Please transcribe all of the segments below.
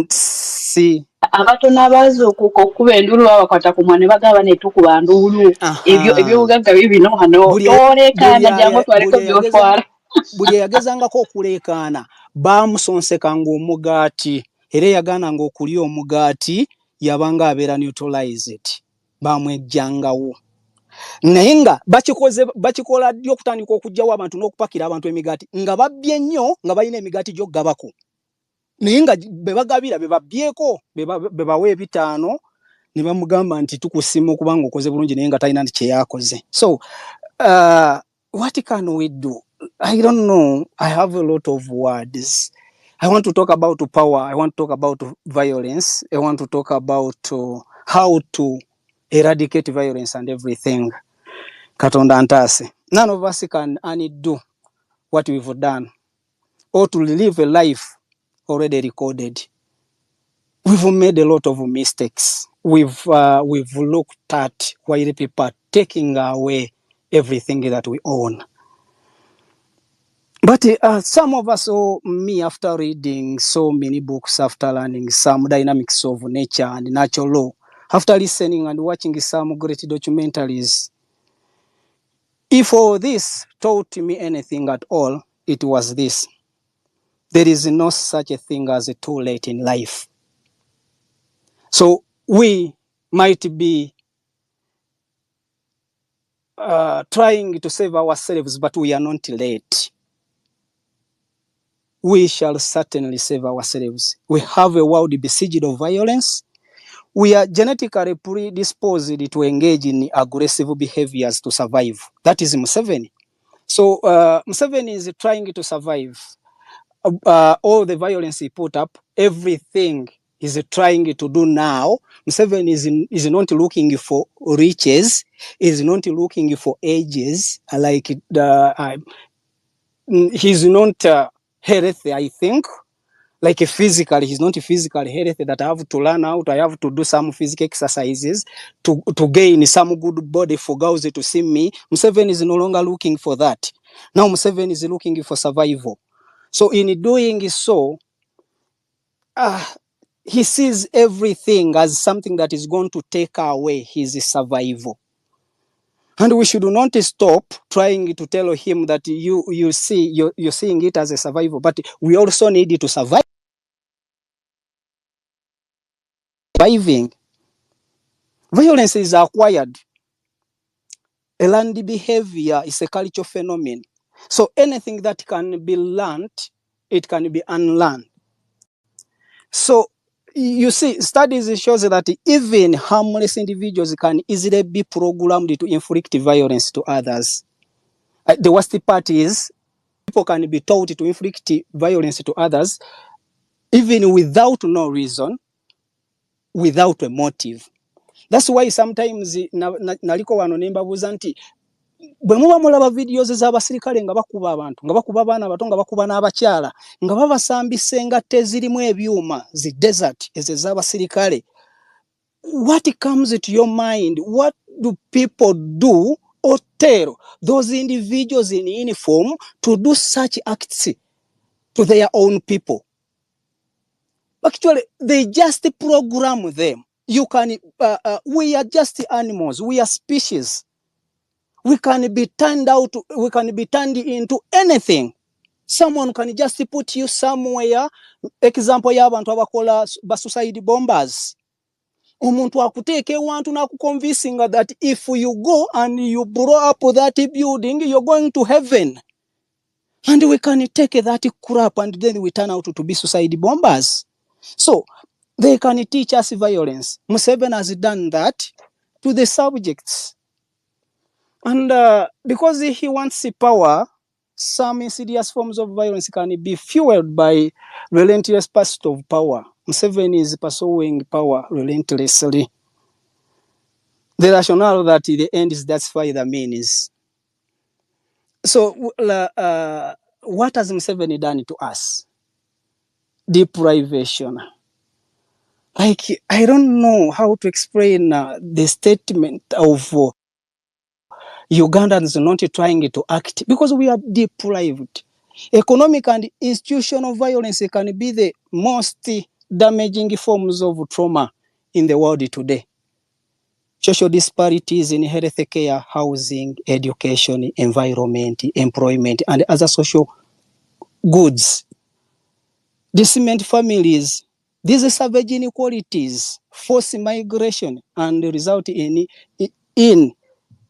si abatono abazuukuka okuba endulu babakwata ku mwana bagaba ne tukuba ndulu ebyo bugagga bibino hano tolekaana jangu twaliko byotwala buli yagezangako okuleekaana baamusonseka ng'omugaati era yagaananga okulya omugaati yabanga abeera neutralized baamwejjangawo naye nga bakikola ddi okutandika okugjawo abantu n'okupakira abantu emigaati nga babbye nnyo nga balina emigaati gy'oggabako naye nga bebagabira bebabyeko bebawa ebitaano ne bamugamba nti tukusiima kubanga okoze bulungi naye nga talina nti kyeyakoze. So what can we do? I don't know. I have a lot of words. I want to talk about power. I want to talk about violence. I want to talk about how to eradicate violence and everything. Katonda antase. None of us can undo what we've done or to live a life already recorded. We've made a lot of mistakes. We've looked at while people are taking away everything that we own. But some of us, or me, after reading so many books, after learning some dynamics of nature and natural law, after listening and watching some great documentaries, if all this taught me anything at all, it was this. There is no such a thing as a too late in life. So we might be trying to save ourselves, but we are not late. We shall certainly save ourselves. We have a world besieged of violence. We are genetically predisposed to engage in aggressive behaviors to survive. That is Museveni. So Museveni is trying to survive. All the violence he put up, everything he's trying to do now. Museveni is not looking for riches, is not looking for ages, like he's not healthy, I think. Like physically, he's not physically healthy that I have to learn out. I have to do some physical exercises to gain some good body for girls to see me. Museveni is no longer looking for that. Now Museveni is looking for survival. So in doing so, he sees everything as something that is going to take away his survival. And we should not stop trying to tell him that you're seeing it as a survival, but we also need to survive. Surviving. Violence is acquired. A learned behavior is a cultural phenomenon. So anything that can be learned, it can be unlearned. So you see, studies shows that even harmless individuals can easily be programmed to inflict violence to others. The worst part is people can be taught to inflict violence to others even without no reason, without a motive. That's why sometimes naliko wano nembabuza nti bwe muba mulaba videos z'abasirikale nga bakuba abantu, nga bakuba abaana abato, nga bakuba n'abakyala, nga babasambisa engatte zirimu ebyuma zi desert ezo z'abasirikale. What comes to your mind? What do people do or tell those individuals in uniform to do such acts to their own people? Actually, they just program them. You can. We are just animals. We are species. We can be turned out. We can be turned into anything. Someone can just put you somewhere. Example y'abantu abakola ba suicide bombers. Umuntu akuteke wantu na kuconvincing that if you go and you blow up that building, you're going to heaven. And we can take that crap and then we turn out to be suicide bombers. So they can teach us violence. Museveni has done that to the subjects. And because he wants power, some insidious forms of violence can be fueled by relentless pursuit of power. Museveni is pursuing power relentlessly. The rationale that the end is justify the means. So what has Museveni done to us? Deprivation. Like, I don't know how to explain the statement of Ugandans not trying to act because we are deprived. Economic and institutional violence can be the most damaging forms of trauma in the world today. Social disparities in health care, housing, education, environment, employment, and other social goods. Decimate families. These savage inequalities force migration and result in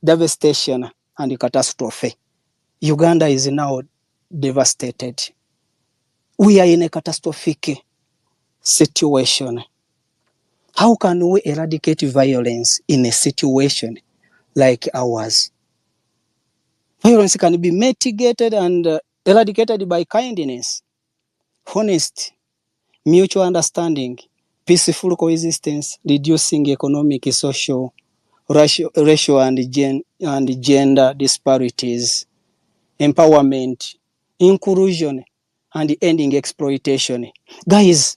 devastation and catastrophe. Uganda is now devastated. We are in a catastrophic situation. How can we eradicate violence in a situation like ours? Violence can be mitigated and eradicated by kindness, honesty, mutual understanding, peaceful coexistence, reducing economic, social, racial and gender disparities, empowerment, inclusion, and ending exploitation. Guys,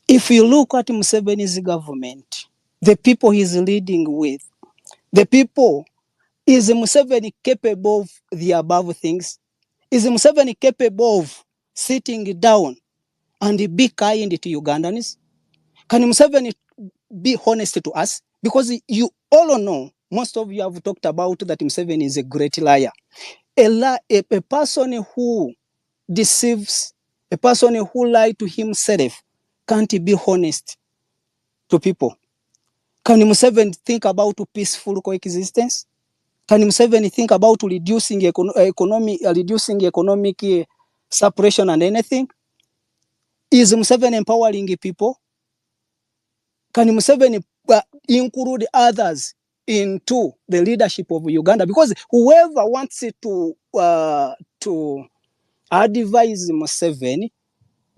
if you look at Museveni's government, the people he's leading with, the people, is Museveni capable of the above things? Is Museveni capable of sitting down and be kind to Ugandans? Can Museveni be honest to us? Because you all know, most of you have talked about that Museveni is a great liar. A person who deceives, a person who lies to himself can't be honest to people. Can Museveni think about peaceful coexistence? Can Museveni think about reducing economic separation and anything? Is Museveni empowering people? Can Museveni include others into the leadership of Uganda? Because whoever wants to advise Museveni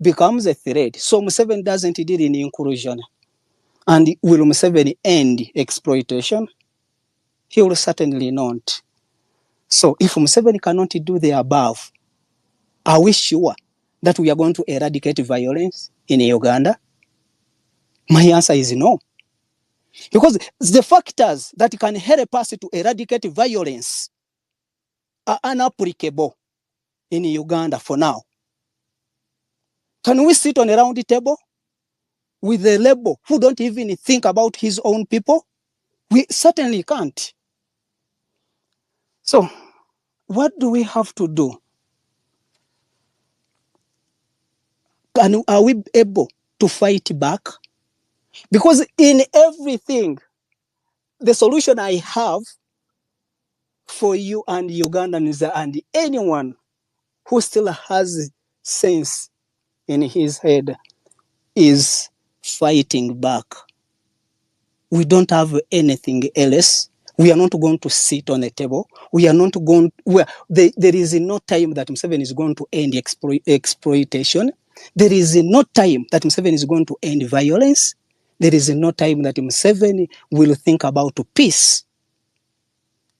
becomes a threat. So Museveni doesn't deal in inclusion. And will Museveni end exploitation? He will certainly not. So if Museveni cannot do the above, are we sure that we are going to eradicate violence in Uganda? My answer is no. Because the factors that can help us to eradicate violence are unapplicable in Uganda for now. Can we sit on a round table with a label who don't even think about his own people? We certainly can't. So, what do we have to do? Are we able to fight back? Because in everything, the solution I have for you and Ugandans and anyone who still has sense in his head is fighting back. We don't have anything else. We are not going to sit on a table. We are not going. There is no time that Museveni is going to end exploitation. There is no time that Museveni is going to end violence. There is no time that Museveni will think about peace.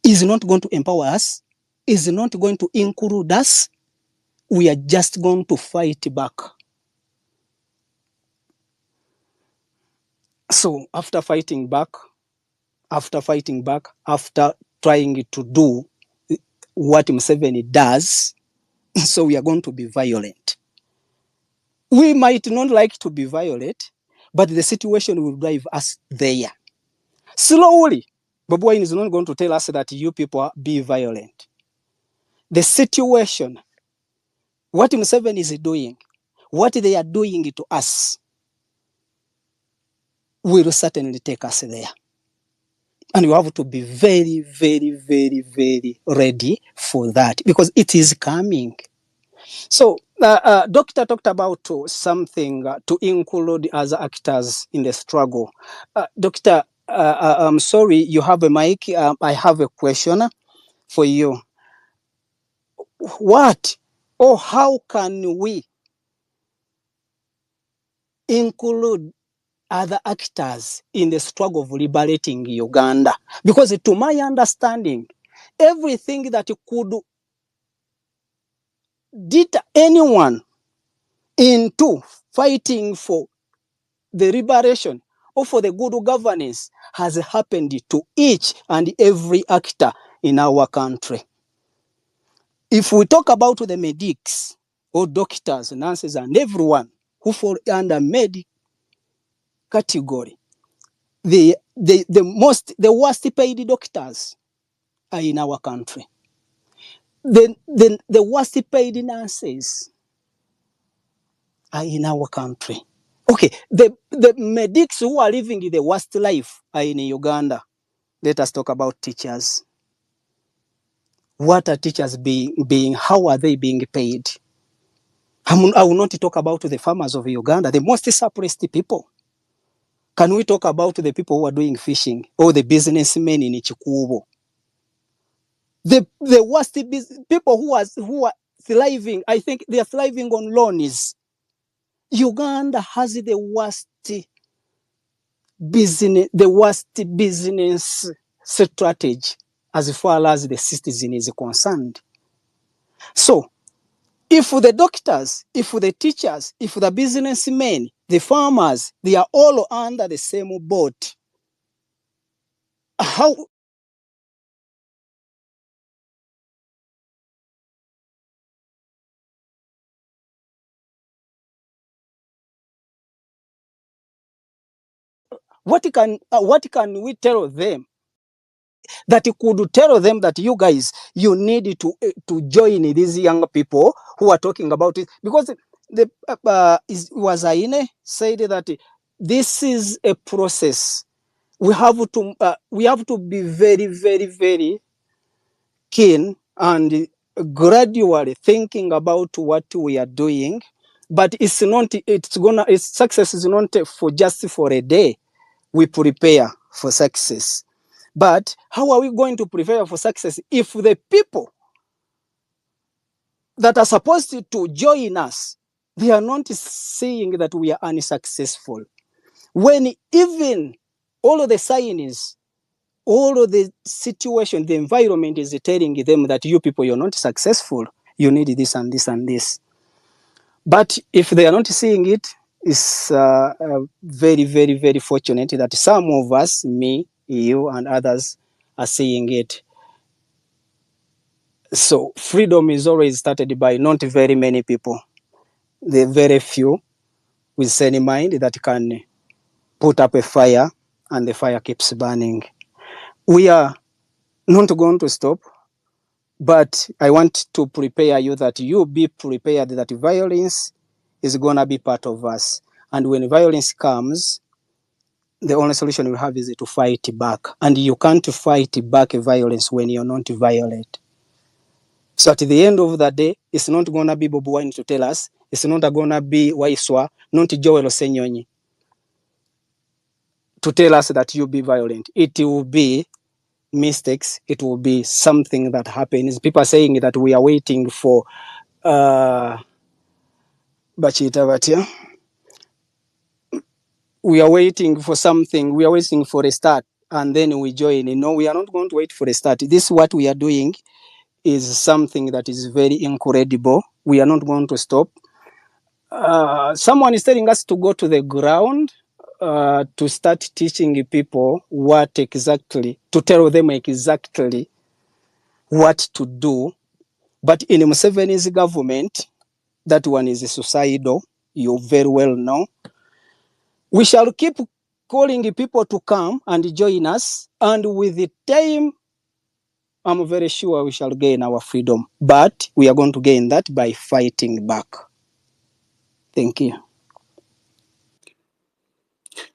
Is not going to empower us. Is not going to include us. We are just going to fight back. So after fighting back, after trying to do what Museveni does, so we are going to be violent. We might not like to be violent, but the situation will drive us there. Slowly, Bobi WIne is not going to tell us that you people be violent. The situation, what Museveni is doing, what they are doing to us, will certainly take us there. And you have to be very, very, very, very ready for that because it is coming. So, Doctor talked about something to include other actors in the struggle. Doctor, I'm sorry, you have a mic. I have a question for you. What or how can we include other actors in the struggle of liberating Uganda? Because to my understanding, everything that could deter anyone into fighting for the liberation or for the good governance has happened to each and every actor in our country. If we talk about the medics or doctors, nurses, and everyone who fall under med category. The worst paid doctors are in our country. The worst paid nurses are in our country. Okay, the medics who are living the worst life are in Uganda. Let us talk about teachers. What are teachers being? How are they being paid? I will not talk about the farmers of Uganda, the most suppressed people. Can we talk about the people who are doing fishing or the businessmen in Chikubo? The worst people who are thriving, I think they are thriving on loans. Uganda has the worst business strategy as far as the citizen is concerned. So, if the doctors, if the teachers, if the businessmen, the farmers, they are all under the same boat, how? What can we tell them that could tell them that you guys, you need to join these young people who are talking about it? Because the Wazaine said that this is a process. We have to be very, very, very keen and gradually thinking about what we are doing. But it's success is not for just for a day. We prepare for success. But how are we going to prepare for success if the people that are supposed to join us, they are not seeing that we are unsuccessful? When even all of the signs, all of the situation, the environment is telling them that you people, you're not successful, you need this and this and this. But if they are not seeing it, it's very, very, very fortunate that some of us, me, you, and others, are seeing it. So freedom is always started by not very many people. The very few with sane mind that can put up a fire and the fire keeps burning. We are not going to stop, but I want to prepare you that you be prepared that violence is going to be part of us. And when violence comes, the only solution we have is to fight back. And you can't fight back violence when you're not violent. So at the end of the day, it's not going to be Bobi WIne to tell us. It's not going to be Waiswa, not Joel Osenyonyi to tell us that you be violent. It will be mistakes. It will be something that happens. People are saying that we are waiting for we are waiting for something. We are waiting for a start and then we join. No, we are not going to wait for a start. This is what we are doing is something that is very incredible. We are not going to stop. Someone is telling us to go to the ground to start teaching people what exactly, to tell them exactly what to do. But in Museveni's government, that one is suicidal. You very well know. We shall keep calling people to come and join us. And with the time, I'm very sure we shall gain our freedom. But we are going to gain that by fighting back. Thank you.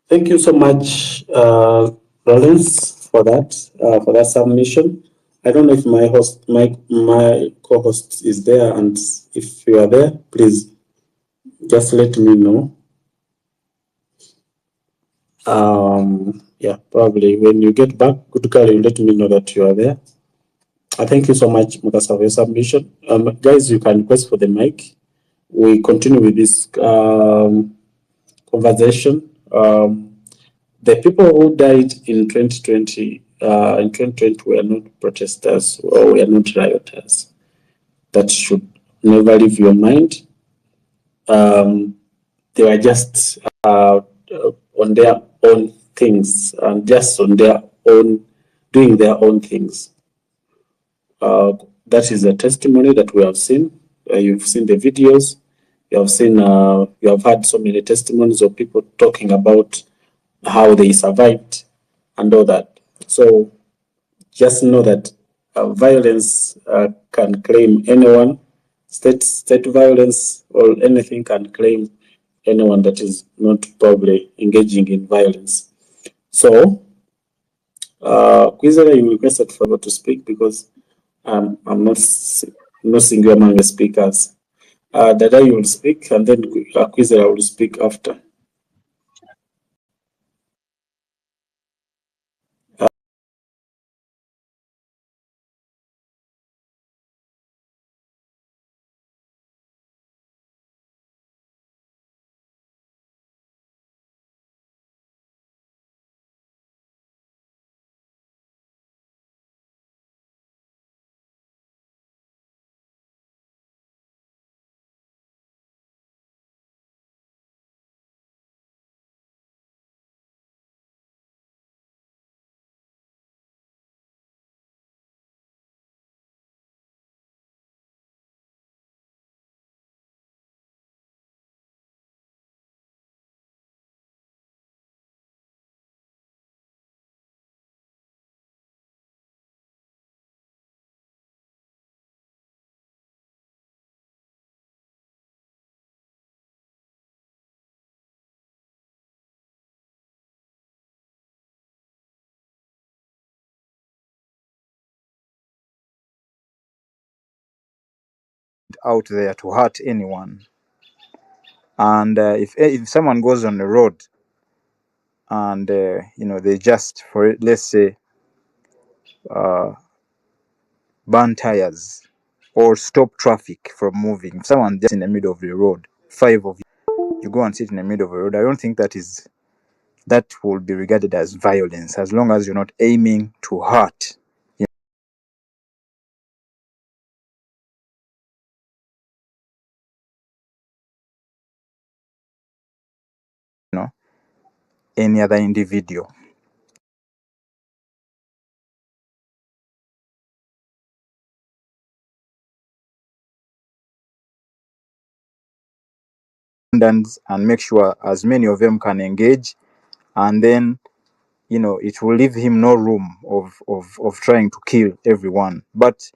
Thank you so much, Lawrence, for that submission. I don't know if my host, my co-host is there, and if you are there, please just let me know. Yeah, probably when you get back, good girl, you let me know that you are there. Thank you so much, Mukasa, for your submission. Guys, you can request for the mic. We continue with this conversation. The people who died in 2020 were not protesters or were not rioters. That should never leave your mind. They were just on their own things and just on their own, doing their own things. That is a testimony that we have seen. You've seen the videos. You have seen, you have had so many testimonies of people talking about how they survived and all that. So just know that violence can claim anyone. State violence or anything can claim anyone that is not probably engaging in violence. So, Kwizera, you requested for to speak because I'm not seeing you among the speakers. Dada, you will speak, and then Kwizera will speak after. Out there to hurt anyone, and if someone goes on the road and they just, for it, let's say, burn tires or stop traffic from moving. If someone just in the middle of the road, 5 of you go and sit in the middle of the road, I don't think that will be regarded as violence, as long as you're not aiming to hurt any other individual. And make sure as many of them can engage, and then it will leave him no room of trying to kill everyone. But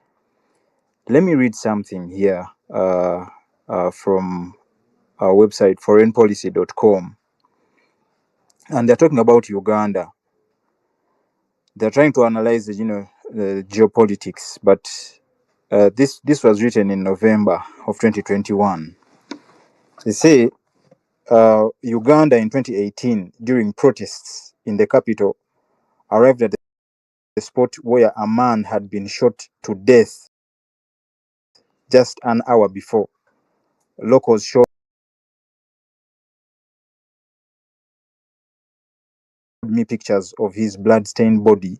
let me read something here from our website, foreignpolicy.com, and they're talking about Uganda. They're trying to analyze the geopolitics, but this was written in November of 2021. They say Uganda in 2018, during protests in the capital, arrived at the spot where a man had been shot to death just an hour before. Locals showed me pictures of his blood-stained body.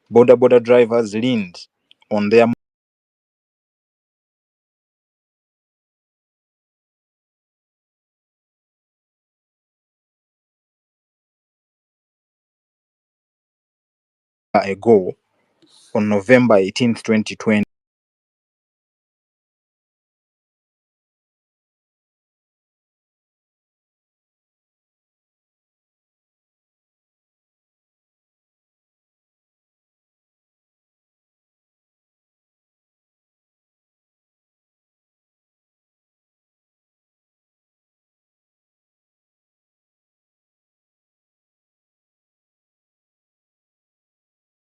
Border drivers leaned on their ago on November 18th, 2020.